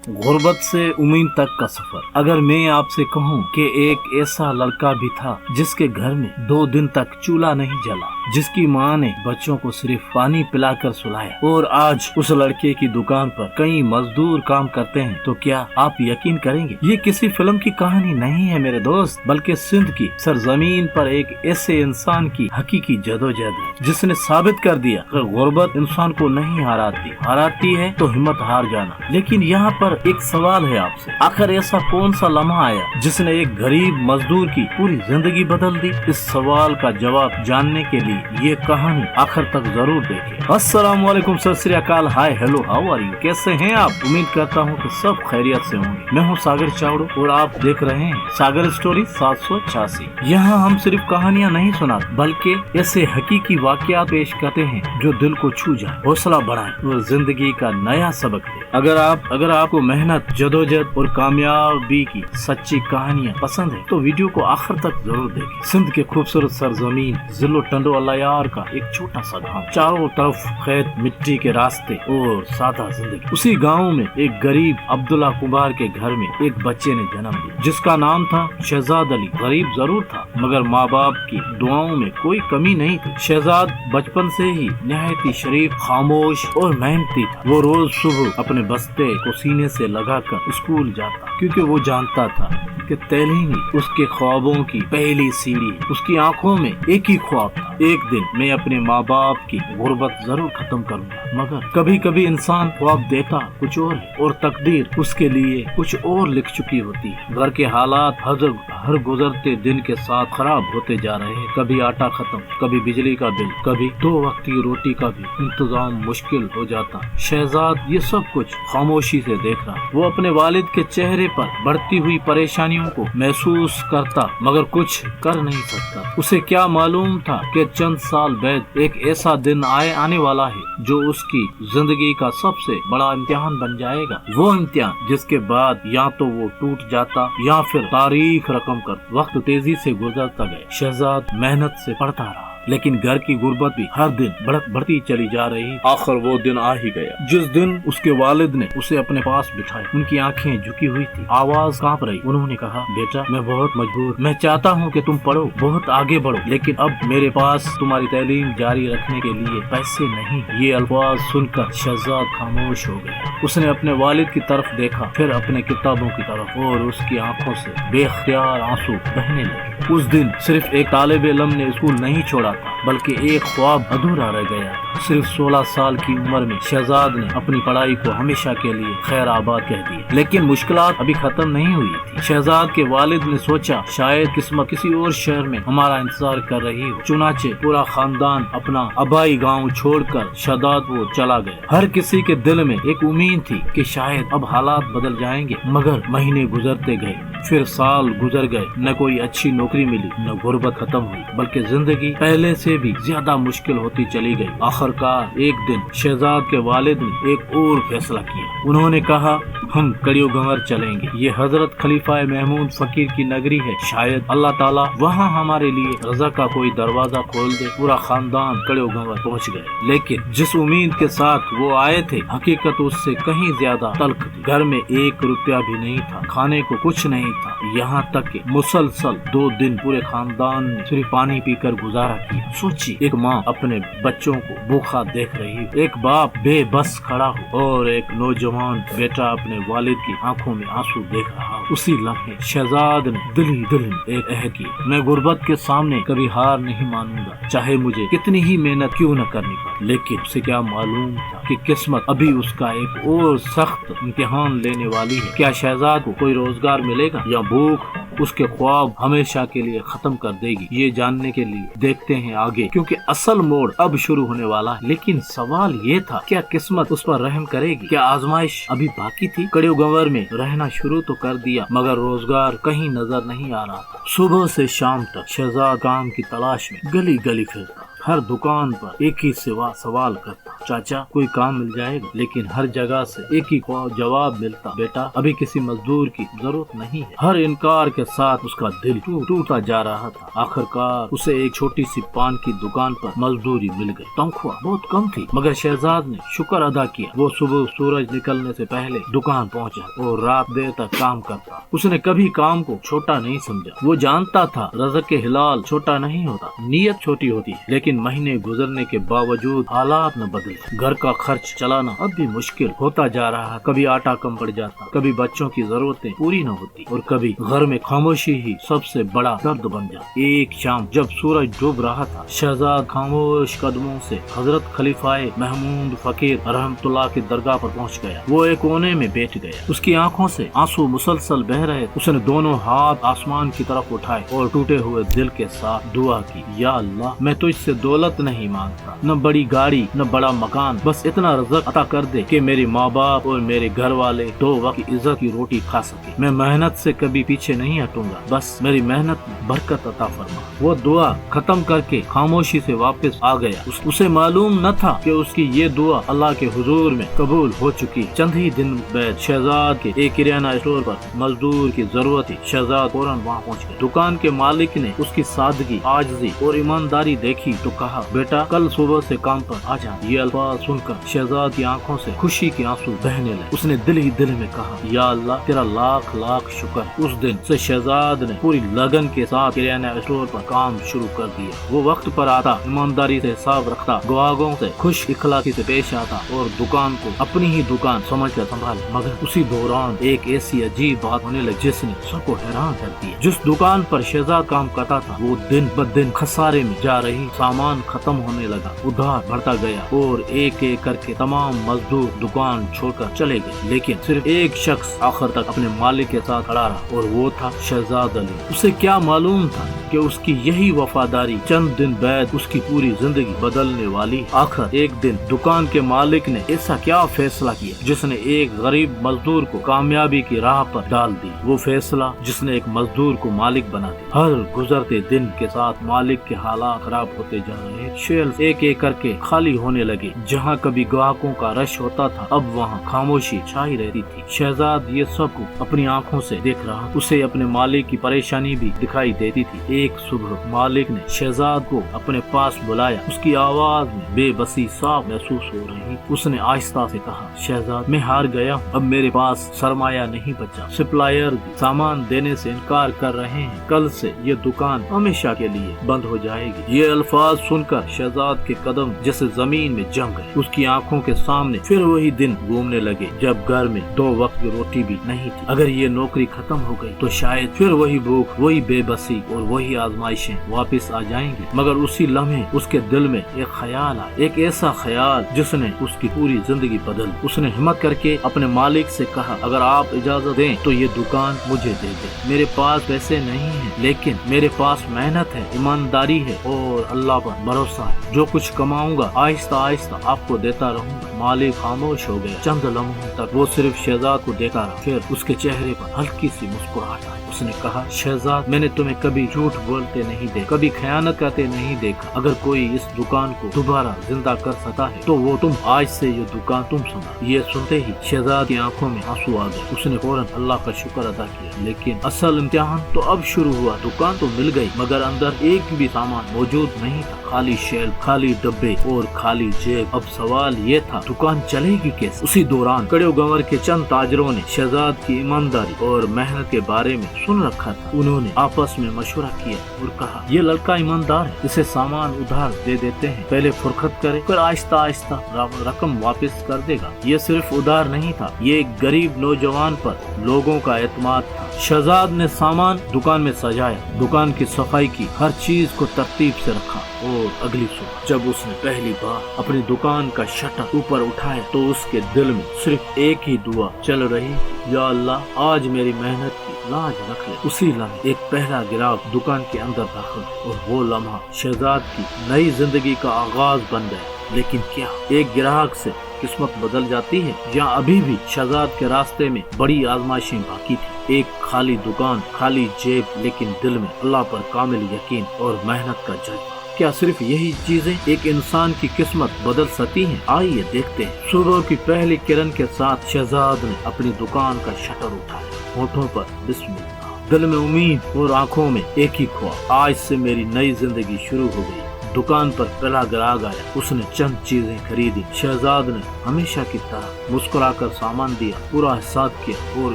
गुर्बत से उम्मीद तक का सफर। अगर मैं आपसे कहूँ कि एक ऐसा लड़का भी था जिसके घर में 2 दिन तक चूल्हा नहीं जला, जिसकी माँ ने बच्चों को सिर्फ पानी पिलाकर सुलाया, और आज उस लड़के की दुकान पर कई मजदूर काम करते हैं, तो क्या आप यकीन करेंगे? ये किसी फिल्म की कहानी नहीं है मेरे दोस्त, बल्कि सिंध की सरजमीन पर एक ऐसे इंसान की हकीकी जदोजहद है जिसने साबित कर दिया कि गुर्बत इंसान को नहीं हराती है तो हिम्मत हार जाना। लेकिन यहाँ पर एक सवाल है आपसे, आखिर ऐसा कौन सा लम्हा आया जिसने एक गरीब मजदूर की पूरी जिंदगी बदल दी? इस सवाल का जवाब जानने के लिए ये कहानी आखिर तक जरूर देखें। अस्सलाम वालेकुम, सत श्री अकाल, hi hello, how are you? कैसे हैं आप? उम्मीद करता हूँ कि सब खैरियत से होंगे। मैं हूँ सागर चावड़ो और आप देख रहे हैं सागर स्टोरी 786। यहाँ हम सिर्फ कहानियाँ नहीं सुनाते, बल्कि ऐसे हकीकी वाकयात पेश करते हैं जो दिल को छू जाए, हौसला बढ़ाए और जिंदगी का नया सबक दे। अगर आपको मेहनत, जदोजहद और कामयाबी की सच्ची कहानियाँ पसंद है तो वीडियो को आखिर तक जरूर देखें। सिंध के खूबसूरत सरजमीन जिलो टंडो अल्लायार का एक छोटा सा गाँव, चारों तरफ खेत, मिट्टी के रास्ते और सादा जिंदगी। उसी गाँव में एक गरीब अब्दुल्ला कुमार के घर में एक बच्चे ने जन्म लिया जिसका नाम था शहजाद अली। गरीब जरूर था मगर माँ बाप की दुआओं में कोई कमी नहीं थी। शहजाद बचपन से ही निहायत ही शरीफ, खामोश और मेहनती था। वो रोज सुबह अपने बस्ते को सीने से लगाकर स्कूल जाता, क्योंकि वो जानता था कि तालीम ही उसके ख्वाबों की पहली सीढ़ी है। उसकी आंखों में एक ही ख्वाब था, एक दिन मैं अपने माँ बाप की गुर्बत जरूर खत्म करूंगा। मगर कभी कभी इंसान ख्वाब देखता कुछ और है और तकदीर उसके लिए कुछ और लिख चुकी होती है। घर के हालात हर गुजरते दिन के साथ खराब होते जा रहे हैं। कभी आटा खत्म, कभी बिजली का बिल, कभी 2 वक्त की रोटी का भी इंतजाम मुश्किल हो जाता। शहजाद ये सब कुछ खामोशी से देख रहा। वो अपने वालिद के चेहरे पर बढ़ती हुई परेशानियों को महसूस करता मगर कुछ कर नहीं सकता। उसे क्या मालूम था कि चंद साल बाद एक ऐसा दिन आने वाला है जो उसकी जिंदगी का सबसे बड़ा इम्तिहान बन जाएगा। वो इम्तिहान जिसके बाद या तो वो टूट जाता या फिर तारीख रकम कर। वक्त तेजी से गुजरता गया। शहजाद मेहनत से पढ़ता रहा, लेकिन घर की गुर्बत भी हर दिन बढ़ती चली जा रही। आखिर वो दिन आ ही गया जिस दिन उसके वालिद ने उसे अपने पास बिठाया। उनकी आंखें झुकी हुई थी, आवाज कांप रही। उन्होंने कहा, बेटा मैं बहुत मजबूर, मैं चाहता हूँ कि तुम पढ़ो, बहुत आगे बढ़ो, लेकिन अब मेरे पास तुम्हारी तालीम जारी रखने के लिए पैसे नहीं। ये अल्फाज सुनकर शहजाद खामोश हो गया। उसने अपने वालिद की तरफ देखा, फिर अपने किताबों की तरफ, और उसकी आंखों से बेख्तियार आंसू बहने लगे। उस दिन सिर्फ एक तालिबे इल्म ने स्कूल नहीं छोड़ा था, बल्कि एक ख्वाब अधूरा रह गया। सिर्फ 16 साल की उम्र में शहजाद ने अपनी पढ़ाई को हमेशा के लिए खैर आबाद कह दिया। लेकिन मुश्किलात अभी खत्म नहीं हुई थी। शहजाद के वालिद ने सोचा, शायद किस्मत किसी और शहर में हमारा इंतजार कर रही हो। चुनाचे पूरा खानदान अपना आबाई गाँव छोड़कर शहजाद वो चला गया। हर किसी के दिल में एक उम्मीद थी कि शायद अब हालात बदल जाएंगे, मगर महीने गुजरते गए, फिर साल गुजर गए। न कोई अच्छी नौकरी मिली, न गुर्बत खत्म हुई, बल्कि जिंदगी पहले से भी ज्यादा मुश्किल होती चली गई। आखिरकार एक दिन शहजाद के वालिद ने एक और फैसला किया। उन्होंने कहा, हम कड़ियो गंवर चलेंगे। ये हजरत खलीफा महमूद फकीर की नगरी है, शायद अल्लाह ताला वहाँ हमारे लिए रज़ा का कोई दरवाजा खोल दे। पूरा खानदान कड़ियो गंवर पहुँच गए। लेकिन जिस उम्मीद के साथ वो आए थे, हकीकत उससे कहीं ज्यादा तल्ख थी। घर में 1 रुपया भी नहीं था, खाने को कुछ नहीं था। यहाँ तक कि मुसलसल 2 दिन पूरे खानदान ने सिर्फ पानी पीकर गुजारा किया। सोचिए, एक माँ अपने बच्चों को भूखा देख रही है, एक बाप बेबस खड़ा हो, और एक नौजवान बेटा अपने वालिद की आंखों में आंसू देख रहा हो। उसी लम्हे शहजाद ने दिल में एक अहद किया, मैं गुर्बत के सामने कभी हार नहीं मानूंगा, चाहे मुझे कितनी ही मेहनत क्यों न करनी पड़े। लेकिन उसे क्या मालूम था कि किस्मत अभी उसका एक और सख्त इम्तिहान लेने वाली है। क्या शहजाद को कोई रोजगार मिलेगा या भूख उसके ख्वाब हमेशा के लिए खत्म कर देगी? ये जानने के लिए देखते हैं आगे, क्योंकि असल मोड़ अब शुरू होने वाला है। लेकिन सवाल ये था, क्या किस्मत उस पर रहम करेगी? क्या आजमाइश अभी बाकी थी? कड़ियो गंवर में रहना शुरू तो कर दिया, मगर रोजगार कहीं नजर नहीं आ रहा था। सुबह से शाम तक शहजाद काम की तलाश में गली गली फिरता। हर दुकान पर एक ही सवाल करता, चाचा कोई काम मिल जाएगा? लेकिन हर जगह से एक ही जवाब मिलता, बेटा अभी किसी मजदूर की जरूरत नहीं है। हर इनकार के साथ उसका दिल टूटता जा रहा था। आखिरकार उसे एक छोटी सी पान की दुकान पर मजदूरी मिल गई। तनख्वाह बहुत कम थी, मगर शहजाद ने शुक्र अदा किया। वो सुबह सूरज निकलने से पहले दुकान पहुंचा और रात देर तक काम करता। उसने कभी काम को छोटा नहीं समझा। वो जानता था रज़्क़ के हिलाल छोटा नहीं होता, नीयत छोटी होती है। लेकिन महीने गुजरने के बावजूद हालात न बदले। घर का खर्च चलाना अब भी मुश्किल होता जा रहा। कभी आटा कम पड़ जाता, कभी बच्चों की जरूरतें पूरी न होती और कभी घर में खामोशी ही सबसे बड़ा दर्द बन जाती। एक शाम जब सूरज डूब रहा था, शहजाद खामोश कदमों से हजरत खलीफाए महमूद फकीर रहमतुल्लाह की दरगाह पर पहुंच गया। वो एक कोने में बैठ गया। उसकी आंखों से आंसू मुसलसल बह रहे। उसने दोनों हाथ आसमान की तरफ उठाए और टूटे हुए दिल के साथ दुआ की, या अल्लाह मैं तो इससे दौलत नहीं मांगता, न बड़ी गाड़ी न बड़ा मकान, बस इतना रज़्क़ अता कर दे कि मेरे माँ बाप और मेरे घर वाले 2 वक्त की इज्जत की रोटी खा सके। मैं मेहनत से कभी पीछे नहीं हटूंगा, बस मेरी मेहनत में बरकत अता फरमा। वो दुआ खत्म करके खामोशी से वापस आ गया। उसे मालूम न था कि उसकी ये दुआ अल्लाह के हुजूर में कबूल हो चुकी। चंद ही दिन बाद शहजाद के एक किराना स्टोर पर मजदूर की जरूरत थी। शहजाद फौरन वहाँ पहुँच गया। दुकान के मालिक ने उसकी सादगी, आजिज़ी और ईमानदारी देखी तो कहा, बेटा कल सुबह से काम पर आ जा। ये अल्फाज सुनकर शहजाद की आंखों से खुशी के आंसू बहने लगे। उसने दिल ही दिल में कहा, या अल्लाह तेरा लाख लाख शुक्र। उस दिन से शहजाद ने पूरी लगन के साथ किराना स्टोर पर काम शुरू कर दिया। वो वक्त पर आता, ईमानदारी से हिसाब रखता, ग्राहकों से खुश इखलाकी से पेश आता और दुकान को अपनी ही दुकान समझ कर संभाल। मगर उसी दौरान एक ऐसी अजीब बात होने लगी जिसने सबको हैरान कर दिया। जिस दुकान पर शहजाद काम करता था वो दिन ब दिन खसारे में जा रही। सामान खत्म होने लगा, उधार बढ़ता गया और एक एक करके तमाम मजदूर दुकान छोड़कर चले गए। लेकिन सिर्फ एक शख्स आखिर तक अपने मालिक के साथ खड़ा रहा और वो था शहजाद अली। उसे क्या मालूम था कि उसकी यही वफादारी चंद दिन बाद उसकी पूरी जिंदगी बदलने वाली। आखिर एक दिन दुकान के मालिक ने ऐसा क्या फैसला किया जिसने एक गरीब मजदूर को कामयाबी की राह पर डाल दी। वो फैसला जिसने एक मजदूर को मालिक बना दिया। हर गुजरते दिन के साथ मालिक के हालात खराब होते जा रहे। शेल्फ एक एक करके खाली होने लगे। जहाँ कभी ग्राहकों का रश होता था अब वहाँ खामोशी छाई रहती थी। शहजाद ये सब को अपनी आंखों से देख रहा। उसे अपने मालिक की परेशानी भी दिखाई देती थी। एक सुबह मालिक ने शहजाद को अपने पास बुलाया। उसकी आवाज में बेबसी साफ महसूस हो रही। उसने आहिस्ता से कहा, शहजाद मैं हार गया हूँ, अब मेरे पास सरमाया नहीं बचा। सप्लायर भी सामान देने से इनकार कर रहे हैं। कल से ये दुकान हमेशा के लिए बंद हो जाएगी। ये अल्फाज सुनकर शहजाद के कदम जैसे जमीन में जम गए। उसकी आंखों के सामने फिर वही दिन घूमने लगे जब घर में 2 वक्त की रोटी भी नहीं थी। अगर ये नौकरी खत्म हो गई तो शायद फिर वही भूख, वही बेबसी और वही आजमाइशें वापस आ जाएंगी। मगर उसी लम्हे उसके दिल में एक ख्याल आया, एक ऐसा ख्याल जिसने उसकी पूरी जिंदगी बदल। उसने हिम्मत करके अपने मालिक से कहा, अगर आप इजाजत दें तो ये दुकान मुझे दे दे। मेरे पास पैसे नहीं है लेकिन मेरे पास मेहनत है, ईमानदारी है और अल्लाह पर भरोसा है। जो कुछ कमाऊंगा आहिस्ता आहिस्ता आपको देता रहूंगा। मालिक खामोश हो गया। चंद लम्हों तक वो सिर्फ शहजाद को देखा रहा। फिर उसके चेहरे पर हल्की सी मुस्कुराहट आई। उसने कहा, शहजाद मैंने तुम्हें कभी झूठ बोलते नहीं देखा, कभी खयानत करते नहीं देखा। अगर कोई इस दुकान को दोबारा जिंदा कर सकता है तो वो तुम। आज से ये दुकान तुम संभालो। ये सुनते ही शहजाद की आंखों में आंसू आ गए। उसने फौरन अल्लाह का शुक्र अदा किया। लेकिन असल इम्तिहान तो अब शुरू हुआ। दुकान तो मिल गई मगर अंदर एक भी सामान मौजूद नहीं था। खाली शेल्फ, खाली डब्बे और खाली जेब। अब सवाल ये था दुकान चलेगी कैसे? उसी दौरान कड़े गंवर के चंद ताजरों ने शहजाद की ईमानदारी और मेहनत के बारे में सुन रखा था। उन्होंने आपस में मशवरा किया और कहा, ये लड़का ईमानदार है, इसे सामान उधार दे देते हैं, पहले फुरखत करे फिर आहिस्ता आहिस्ता रकम वापस कर देगा। ये सिर्फ उधार नहीं था, ये एक गरीब नौजवान पर लोगों का एतमाद था। शहजाद ने सामान दुकान में सजाया, दुकान की सफाई की, हर चीज को तरतीब से रखा और अगली सुबह जब उसने पहली बार अपनी दुकान का शटर ऊपर उठाया तो उसके दिल में सिर्फ एक ही दुआ चल रही, या अल्लाह आज मेरी मेहनत की लाज रख ले। उसी लम्हे एक पहला गिराक दुकान के अंदर दाखिल और वो लम्हा शहजाद की नई जिंदगी का आगाज बन गया। लेकिन क्या एक ग्राहक से किस्मत बदल जाती है? या अभी भी शहजाद के रास्ते में बड़ी आजमाइशें बाकी थी। एक खाली दुकान, खाली जेब, लेकिन दिल में अल्लाह पर कामिल यकीन और मेहनत का जज्बा। क्या सिर्फ यही चीजें एक इंसान की किस्मत बदल सकती हैं? आइए देखते हैं। सुबह की पहली किरण के साथ शहजाद ने अपनी दुकान का शटर उठाया। होठों पर बिस्मिल्लाह, दिल में उम्मीद और आंखों में एक ही ख्वाब, आज से मेरी नई जिंदगी शुरू हो गई। दुकान पर पहला ग्राहक आया। उसने चंद चीजें खरीदी। शहजाद ने हमेशा की तरह मुस्कुराकर सामान दिया, पूरा हिसाब किया और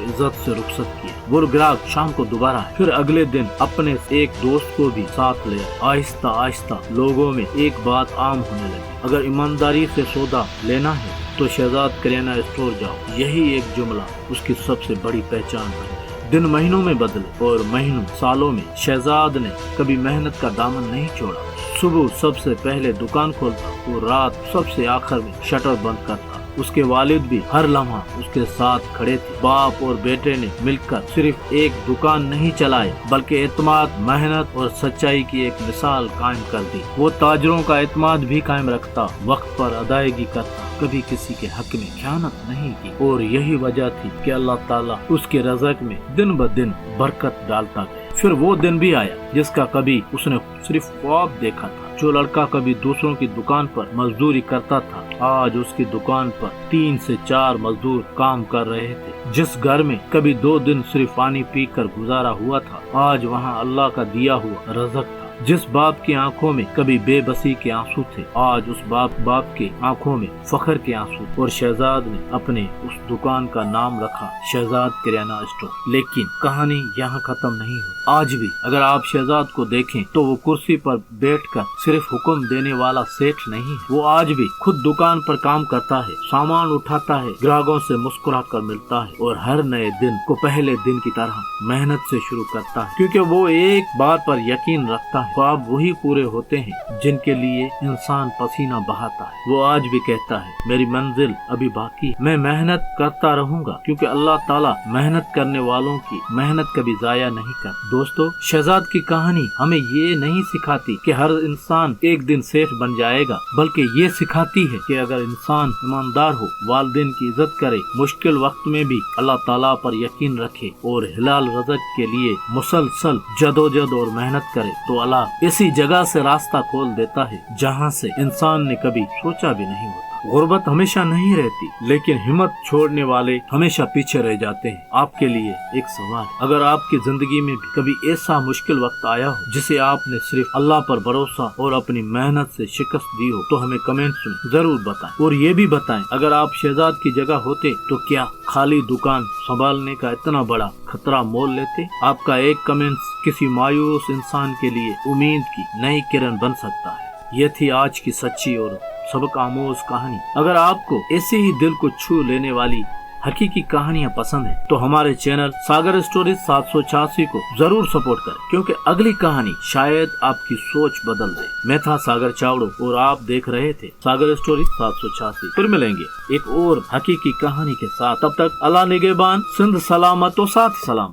इज्जत से रुखसत किया। वो ग्राहक शाम को दोबारा आया। फिर अगले दिन अपने एक दोस्त को भी साथ ले आया। आहिस्ता आहिस्ता लोगों में एक बात आम होने लगी, अगर ईमानदारी से सौदा लेना है तो शहजाद किराना स्टोर जाओ। यही एक जुमला उसकी सबसे बड़ी पहचान बन गई। दिन महीनों में बदले और महीनों सालों में शहजाद ने कभी मेहनत का दामन नहीं छोड़ा। सुबह सबसे पहले दुकान खोलता और रात सबसे आखिर में शटर बंद करता। उसके वालिद भी हर लम्हा उसके साथ खड़े थे। बाप और बेटे ने मिलकर सिर्फ एक दुकान नहीं चलाई, बल्कि एतमाद, मेहनत और सच्चाई की एक मिसाल कायम कर दी। वो ताजरों का एतमाद भी कायम रखता, वक्त पर अदायगी करता, कभी किसी के हक में खयानत नहीं की। और यही वजह थी कि अल्लाह ताला उसके रज़क में दिन ब दिन बरकत डालता गया। फिर वो दिन भी आया जिसका कभी उसने सिर्फ ख्वाब देखा था। जो लड़का कभी दूसरों की दुकान पर मजदूरी करता था, आज उसकी दुकान पर 3 से 4 मजदूर काम कर रहे थे। जिस घर में कभी 2 दिन सिर्फ पानी पीकर गुजारा हुआ था, आज वहाँ अल्लाह का दिया हुआ रज़क था। जिस बाप की आंखों में कभी बेबसी के आंसू थे, आज उस बाप के आंखों में फख्र के आंसू। और शहजाद ने अपने उस दुकान का नाम रखा शहजाद किराना स्टोर। लेकिन कहानी यहाँ खत्म नहीं हुई। आज भी अगर आप शहजाद को देखें तो वो कुर्सी पर बैठकर सिर्फ हुक्म देने वाला सेठ नहीं है। वो आज भी खुद दुकान पर काम करता है, सामान उठाता है, ग्राहकों से मुस्कुरा कर मिलता है और हर नए दिन को पहले दिन की तरह मेहनत से शुरू करता है, क्योंकि वो एक बात पर यकीन रखता है, ख्वाब वही पूरे होते हैं जिनके लिए इंसान पसीना बहाता है। वो आज भी कहता है, मेरी मंजिल अभी बाकी है, मैं मेहनत करता रहूंगा, क्योंकि अल्लाह ताला मेहनत करने वालों की मेहनत कभी जाया नहीं करता। दोस्तों, शहजाद की कहानी हमें ये नहीं सिखाती कि हर इंसान एक दिन सेठ बन जाएगा, बल्कि ये सिखाती है कि अगर इंसान ईमानदार हो, वालिदैन की इज्जत करे, मुश्किल वक्त में भी अल्लाह ताला पर यकीन रखे और हिलाल रज़क के लिए मुसलसल जदोजहद और मेहनत करे, तो अल्लाह इसी जगह से रास्ता खोल देता है जहाँ से इंसान ने कभी सोचा भी नहीं होता। गुर्बत हमेशा नहीं रहती, लेकिन हिम्मत छोड़ने वाले हमेशा पीछे रह जाते हैं। आपके लिए एक सवाल, अगर आपकी जिंदगी में भी कभी ऐसा मुश्किल वक्त आया हो जिसे आपने सिर्फ अल्लाह पर भरोसा और अपनी मेहनत से शिकस्त दी हो, तो हमें कमेंट्स में जरूर बताएं। और ये भी बताएं, अगर आप शहजाद की जगह होते तो क्या खाली दुकान संभालने का इतना बड़ा खतरा मोल लेते? आपका एक कमेंट किसी मायूस इंसान के लिए उम्मीद की नई किरण बन सकता है। ये थी आज की सच्ची और सबक आमोज कहानी। अगर आपको ऐसे ही दिल को छू लेने वाली हकीकी कहानियाँ पसंद है तो हमारे चैनल सागर स्टोरीज 786 को जरूर सपोर्ट करें, क्योंकि अगली कहानी शायद आपकी सोच बदल दे। मैं था सागर चावड़ो और आप देख रहे थे सागर स्टोरीज 786। फिर मिलेंगे एक और हकीकी कहानी के साथ। तब तक अल्लाह निगहबान, सिंध सलामत और साथ सलाम।